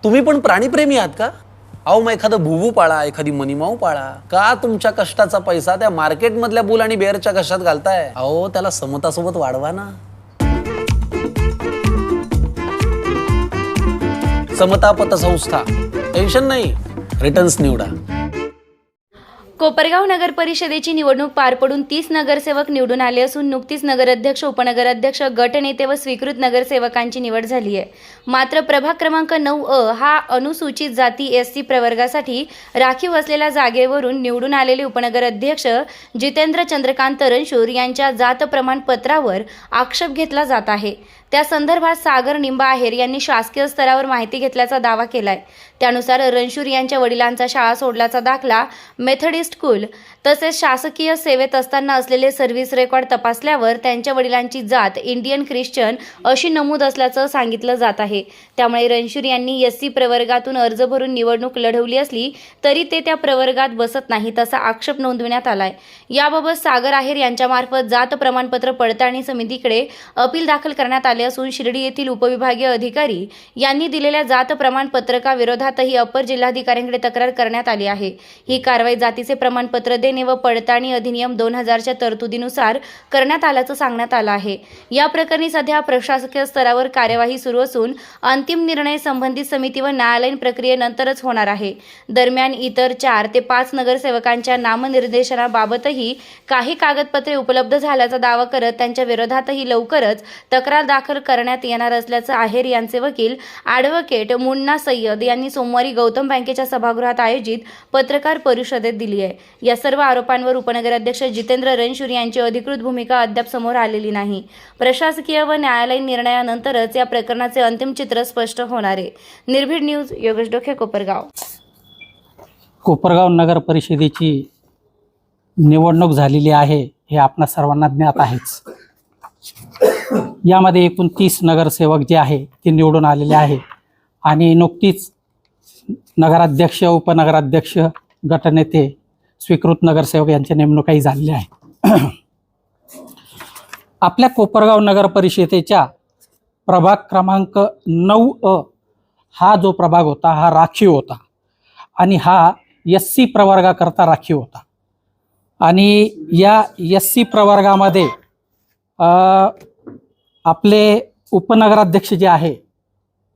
तुम्ही पण प्राणीप्रेमी आहात का? अहो मग एखादं भुवू पाळा, एखादी मनीमाऊ पाळा. का तुमच्या कष्टाचा पैसा त्या मार्केटमधल्या बुल आणि बेअरच्या कशात घालताय? अहो त्याला समतासोबत वाढवा ना. समता पतसंस्था. टेन्शन नाही, रिटर्न्स निवडा. कोपरगाव नगर परिषदेची निवडणूक पार पडून 30 नगरसेवक निवडून आले असून नुकतीच नगराध्यक्ष, उपनगराध्यक्ष, गटनेते व स्वीकृत नगरसेवकांची निवड झाली आहे. मात्र प्रभाग क्रमांक 9 हा अनुसूचित जाती SC प्रवर्गासाठी राखीव असलेल्या जागेवरून निवडून आलेले उपनगराध्यक्ष जितेंद्र चंद्रकांत रणशूर यांच्या जात प्रमाणपत्रावर आक्षेप घेतला जात आहे. त्या संदर्भात सागर निंबाहेर यांनी शासकीय स्तरावर माहिती घेतल्याचा दावा केलाय. त्यानुसार रणशूर यांच्या वडिलांचा शाळा सोडल्याचा दाखला, मेथडिस्ट स्कूल तसेच शासकीय सेवेत असताना असलेले सर्व्हिस रेकॉर्ड तपासल्यावर त्यांच्या वडिलांची जात इंडियन ख्रिश्चन अशी नमूद असल्याचं सांगितलं जात आहे. त्यामुळे रणशूर यांनी SC प्रवर्गातून अर्ज भरून निवडणूक लढवली असली तरी ते त्या प्रवर्गात बसत नाही तसा आक्षेप नोंदवण्यात आलाय. याबाबत सागर आहेर यांच्यामार्फत जात प्रमाणपत्र पडताळणी समितीकडे अपील दाखल करण्यात आले असून शिर्डी येथील उपविभागीय अधिकारी यांनी दिलेल्या जात प्रमाणपत्रकाविरोधातही अपर जिल्हाधिकाऱ्यांकडे तक्रार करण्यात आली आहे. ही कारवाई जातीचे प्रमाणपत्र देणे व पडताळणी अधिनियम 2000च्या तरतुदीनुसार करण्यात आल्याचं सांगण्यात आलं आहे. या प्रकरणी सध्या प्रशासकीय स्तरावर कार्यवाही सुरू असून अंतिम निर्णय संबंधित समिती व न्यायालयीन प्रक्रियेनंतरच होणार आहे. दरम्यान इतर 4 ते 5 नगरसेवकांच्या नामनिर्देशनाबाबतही काही कागदपत्रे उपलब्ध झाल्याचा दावा करत त्यांच्या विरोधातही लवकरच तक्रार दाखल करण्यात येणार असल्याचं आहेर यांचे वकील ॲडव्होकेट मुन्ना सय्यद यांनी सोमवारी गौतम बँकेच्या सभागृहात आयोजित पत्रकार परिषदेत दिली आहे. या सर्व आरोपांवर उपनगराध्यक्ष जितेंद्र रणशूर यांची अधिकृत भूमिका अद्याप समोर आलेली नाही. प्रशासकीय व न्यायालयीन निर्णयानंतरच या प्रकरणाचे अंतिम चित्र स्पष्ट होणार आहे. निर्भीड न्यूज, योगेश डोके, कोपरगाव. कोपरगाव नगर परिषदेची निवडणूक झालेली आहे हे आपणा सर्वांना ज्ञात आहेच. यामध्ये एकूण 30 नगरसेवक जे आहे ते निवडून आलेले आहे आणि नुकतीच नगराध्यक्ष, उपनगराध्यक्ष, गटनेते, स्वीकृत नगरसेवक यांच्या नेमणुकाही झालेल्या आहेत. आपल्या कोपरगाव नगर परिषदेच्या प्रभाग क्रमांक 9 हा जो प्रभाग होता हा राखीव होता आणि हा SC प्रवर्गाकरता राखीव होता. आणि या SC प्रवर्गामध्ये आपले उपनगराध्यक्ष जे आहे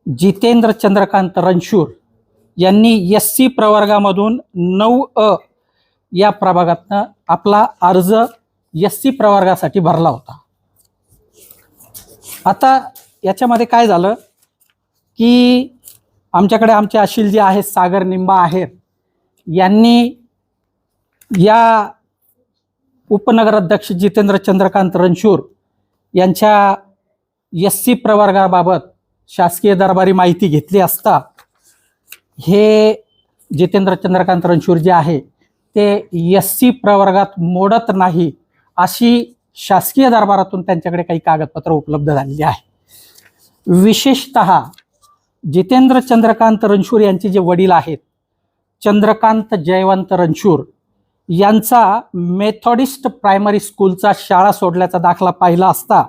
जितेंद्र चंद्रकांत रणशूर यांनी SC प्रवर्गामधून 9 या प्रभागातनं आपला अर्ज SC प्रवर्गासाठी भरला होता. आता याच्यामध्ये काय झालं की आमच्याकडे आमचे अशील जे आहे सागर निंबाहेर यांनी या उपनगराध्यक्ष जितेंद्र चंद्रकांत रणशूर यांच्या SC प्रवर्गाबाबत शासकीय दरबारी माहिती घेतली असता हे जितेंद्र चंद्रकांत रणशूर जे आहे ते SC प्रवर्गात मोडत नाही अशी शासकीय दरबारातून त्यांच्याकडे काही कागदपत्र उपलब्ध झालेली आहे. विशेषतः जितेंद्र चंद्रकांत रणशूर यांचे जे वडील आहेत चंद्रकांत जयवंत रणशूर यांचा मेथॉडिस्ट प्रायमरी स्कूलचा शाळा सोडल्याचा दाखला पाहिला असता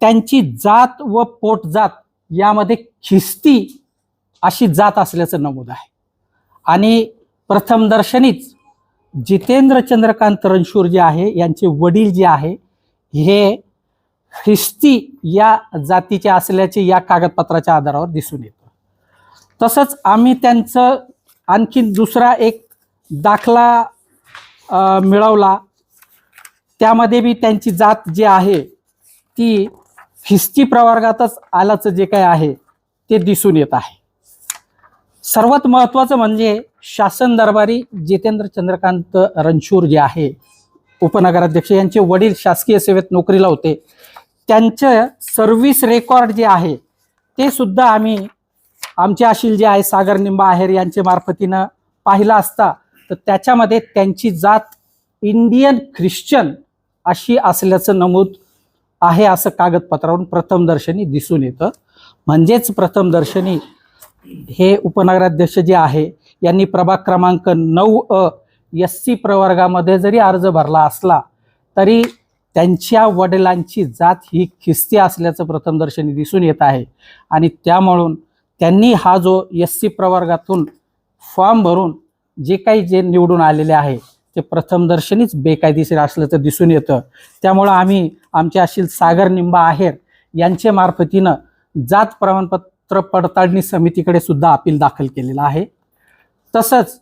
त्यांची जात व पोटजात यामध्ये ख्रिस्ती अशी जात असल्याचं नमूद आहे. आणि प्रथमदर्शनीच जितेंद्र चंद्रकांत रणशूर जे आहे यांचे वडील जे आहे हे ख्रिस्ती या जातीचे असल्याचे या कागदपत्राच्या आधारावर दिसून येतं. तसंच आम्ही त्यांचं आणखी दुसरा एक दाखला मिळवला, त्यामध्ये बी त्यांची जात जी आहे ती ख्रिस्ती प्रवर्गातच आल्याचं जे काय आहे ते दिसून येत आहे. सर्वात महत्त्वाचं म्हणजे शासन दरबारी जितेंद्र चंद्रकांत रणशूर जे आहे उपनगराध्यक्ष यांचे वडील शासकीय सेवेत नोकरीला होते. त्यांचं सर्व्हिस रेकॉर्ड जे आहे ते सुद्धा आम्ही आमचे अशील जे आहे सागर निंबाहेर यांच्या मार्फतीनं पाहिलं असता तर त्याच्यामध्ये त्यांची जात इंडियन ख्रिश्चन अशी असल्याचं नमूद आहे असं कागदपत्रावरून प्रथमदर्शनी दिसून येतं. म्हणजेच प्रथमदर्शनी हे उपनगराध्यक्ष जे आहे यांनी प्रभाग क्रमांक 9 SC प्रवर्गामध्ये जरी अर्ज भरला असला तरी त्यांच्या वडिलांची जात ही ख्रिस्ती असल्याचं प्रथमदर्शनी दिसून येत आहे आणि त्यामुळं त्यांनी हा जो SC प्रवर्गातून फॉर्म भरून जे निवडून आलेले आहे ते प्रथमदर्शनीच बेकायदेशीर असल्याचं दिसून येतं. त्यामुळं आम्ही आमचे अशील सागर निंबा आहेर यांच्या मार्फतीनं जात प्रमाणपत्र पडताळणी समितीकडे सुद्धा अपील दाखल केलेलं आहे. तसंच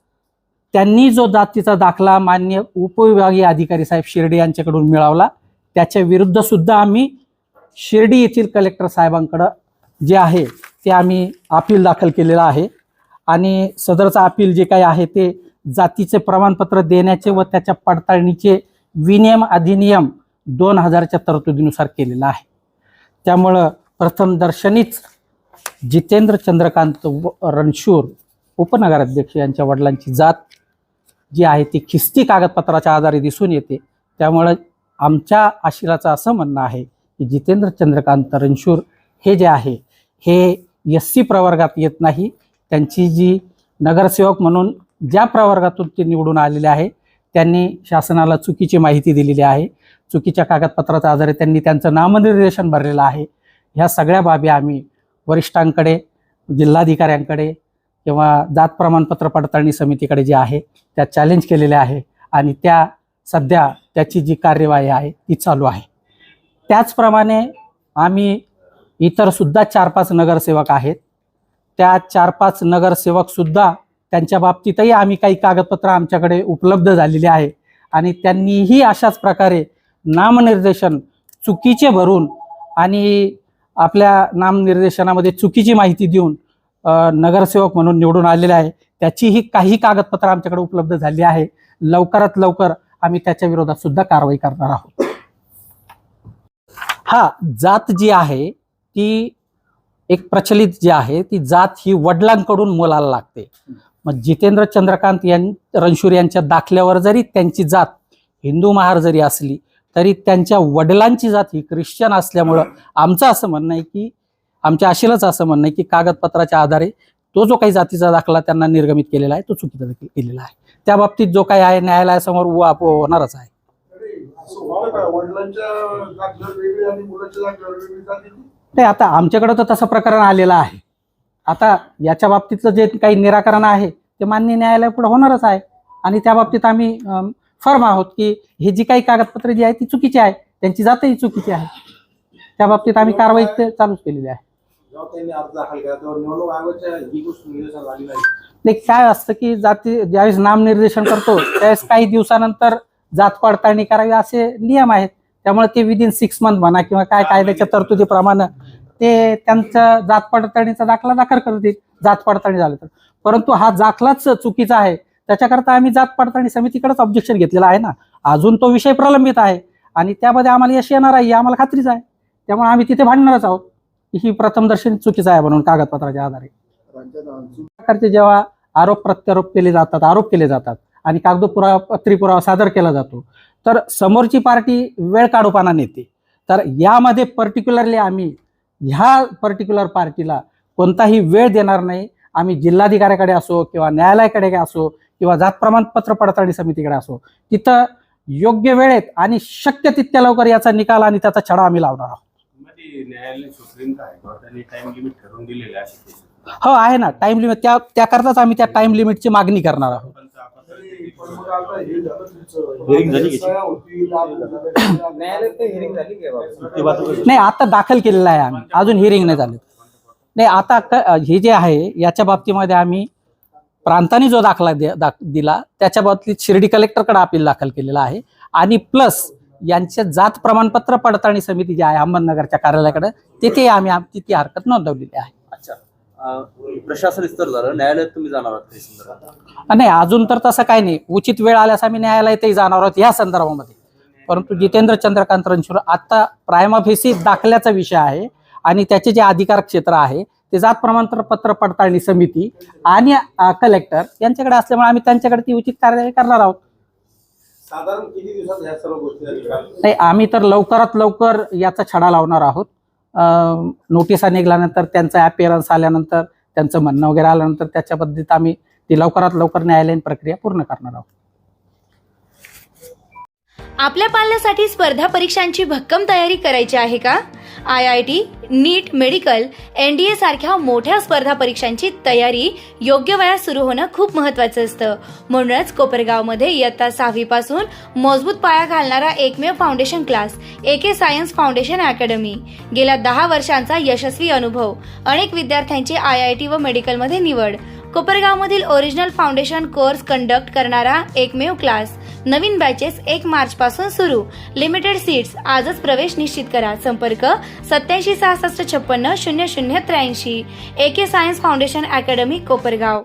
त्यांनी जो जातीचा दाखला मान्य उपविभागीय अधिकारी साहेब शिर्डी यांच्याकडून मिळवला त्याच्या विरुद्ध सुद्धा आम्ही शिर्डी येथील कलेक्टर साहेबांकडं जे आहे ते आम्ही अपील दाखल केलेलं आहे. आणि सदरचं अपील जे काही आहे ते जातीचे प्रमाणपत्र देण्याचे व त्याच्या पडताळणीचे विनियम अधिनियम 2000च्या तरतुदीनुसार केलेलं आहे. त्यामुळं प्रथमदर्शनीच जितेंद्र चंद्रकांत रणशूर उपनगराध्यक्ष यांच्या वडिलांची जात जी आहे ती खिस्ती कागदपत्राच्या आधारे दिसून येते. त्यामुळं आमच्या आशिलाचं असं म्हणणं आहे की जितेंद्र चंद्रकांत रणशूर हे जे आहे हे SC प्रवर्गात येत नाही. त्यांची जी नगरसेवक म्हणून ज्या प्रवर्गातून ते निवडून आलेले आहे त्यांनी शासनाला चुकीची माहिती दिलेली आहे. चुकीच्या कागदपत्राच्या आधारे त्यांनी त्यांचं नामनिर्देशन भरलेलं आहे. ह्या सगळ्या बाबी आम्ही वरिष्ठांकडे, जिल्हाधिकाऱ्यांकडे किंवा जात प्रमाणपत्र पडताळणी समितीकडे जे आहे त्या चॅलेंज केलेल्या आहे आणि त्या सध्या त्याची जी कार्यवाही आहे ती चालू आहे. त्याचप्रमाणे आम्ही इतर सुद्धा 4-5 नगरसेवक आहेत. त्या 4-5 नगरसेवकसुद्धा त्यांच्या बाबतीतही आम्ही काही कागदपत्र आमच्याकडे उपलब्ध झालेली आहे आणि त्यांनीही अशाच प्रकारे नामनिर्देशन चुकीचे भरून आणि आपल्या नामनिर्देशनामध्ये चुकीची माहिती देऊन नगरसेवक म्हणून निवडून आलेले आहे. त्याचीही काही कागदपत्र आमच्याकडे उपलब्ध झाली आहे. लवकरात लवकर आम्ही त्याच्या विरोधात सुद्धा कारवाई करणार आहोत. हा जात जी आहे ती एक प्रचलित जी आहे ती जात ही वडिलांकडून मुलाला लागते. मग जितेंद्र चंद्रकांत रणशूर यांच्या दाखल्यावर जरी त्यांची जात हिंदू महार जरी असली तरी त्यांच्या वडिलांची जात ही ख्रिश्चन असल्यामुळं आमचं असं म्हणणं आहे की आमच्या आशिलाचं असं म्हणणं आहे की कागदपत्राच्या आधारे तो जो काही जातीचा दाखला त्यांना निर्गमित केलेला आहे तो चुकीचा देखील केलेला आहे. त्या बाबतीत जो काही आहे न्यायालयासमोर उहापोह होणारच आहे. नाही, आता आमच्याकडे तर तसं प्रकरण आलेलं आहे. आता याच्या बाबतीतलं जे काही निराकरण आहे ते मान्य न्यायालय पुढे होणारच आहे आणि त्या बाबतीत आम्ही फर्म आहोत की हे जी काही कागदपत्रे जी आहे ती चुकीची आहे, त्यांची जातही चुकीची आहे. त्या बाबतीत आम्ही कारवाई चालूच केलेली आहे. नाही, काय असतं की जाती ज्यावेळेस नामनिर्देशन करतो त्यावेळेस काही दिवसानंतर जात पडताळणी करावी असे नियम आहेत. त्यामुळे ते विदिन 6 मंथ म्हणा किंवा काय कायद्याच्या तरतुदीप्रमाणे ते त्यांचा जात पडताळणीचा दाखला दाखल करतील जात पडताळणी झाली तर. परंतु हा दाखलाच चुकीचा आहे त्याच्याकरता आम्ही जात पडताळणी समितीकडेच ऑब्जेक्शन घेतलेलं आहे ना. अजून तो विषय प्रलंबित आहे आणि त्यामध्ये आम्हाला यश येणार आहे आम्हाला खात्रीच आहे. त्यामुळे आम्ही तिथे भांडणारच आहोत ही प्रथमदर्शनी चुकीचं आहे म्हणून कागदपत्राच्या आधारे. प्रकारचे जेव्हा आरोप केले जातात आणि कागदोपत्री पुरावा सादर केला जातो तर समोरची पार्टी वेळ काढूपाना नेते. तर यामध्ये पर्टिक्युलरली आम्ही ह्या पर्टिक्युलर पार्टीला कोणताही वेळ देणार नाही. आम्ही जिल्हाधिकाऱ्याकडे असो किंवा न्यायालयाकडे असो किंवा जात प्रमाणपत्र पडताळणी समितीकडे असो तिथं योग्य वेळेत आणि शक्य तितक्या लवकर याचा निकाल आणि त्याचा छडा आम्ही लावणार आहोत. हो आहे ना टाइम लिमिट. त्याकरताच आम्ही त्या टाइम लिमिटची मागणी करणार आहोत. नाही, आता दाखल केलेला आहे आम्ही, अजून हिअरिंग नाही झाले. नाही, आता हे जे आहे याच्या बाबतीमध्ये आम्ही प्रांताने जो दाखला दिला त्याच्या बाबतीत शिर्डी कलेक्टरकडे अपील दाखल केलेला आहे आणि प्लस यांच्या जात प्रमाणपत्र पडताळणी समिती जी आहे अहमदनगरच्या कार्यालयाकडे तिथे आम्ही ती हरकत नोंदवलेली आहे. प्रशासन स्तर झालं, न्यायालयात तुम्ही जाणार आहात? नाही, अजून तर तसं काही नाही. उचित वेळ आल्यास आम्ही न्यायालयातही जाणार आहोत या संदर्भामध्ये. परंतु जितेंद्र चंद्रकांत रणशूर आता प्रायमा फेसी दाखल्याचा विषय आहे आणि त्याचे जे अधिकार क्षेत्र आहे ते जात प्रमाणपत्र पडताळणी समिती आणि कलेक्टर यांच्याकडे असल्यामुळे आम्ही त्यांच्याकडे ती उचित कार्यवाही करणार आहोत. साधारण किती दिवसात ह्या सर्व गोष्टी नाही, आम्ही तर लवकरात लवकर याचा छडा लावणार आहोत. नोटिसा निघाल्यानंतर त्यांचा अपिअरन्स आल्यानंतर त्यांचं म्हणणं वगैरे आल्यानंतर त्याच्या पद्धतीत आम्ही ती लवकरात लवकर न्यायालयीन प्रक्रिया पूर्ण करणार आहोत. आपल्या पाल्यासाठी स्पर्धा परीक्षांची भक्कम तयारी करायची आहे का? IIT, नीट, मेडिकल, NDA सारख्या मोठ्या स्पर्धा परीक्षांची तयारी योग्य वयात सुरू होणं खूप महत्त्वाचं असतं. म्हणूनच कोपरगावमध्ये इयत्ता 6वी पासून मजबूत पाया घालणारा एकमेव foundation class AK science foundation academy. गेल्या 10 वर्षांचा यशस्वी अनुभव, अनेक विद्यार्थ्यांची IIT व मेडिकलमध्ये निवड. कोपरगावमधील ओरिजिनल फाउंडेशन कोर्स कंडक्ट करणारा एकमेव क्लास. नवीन बॅचेस 1 मार्च पासून सुरू. Limited seats. आजच प्रवेश निश्चित करा. संपर्क 8766560083. AK science foundation academy, Kopargaon.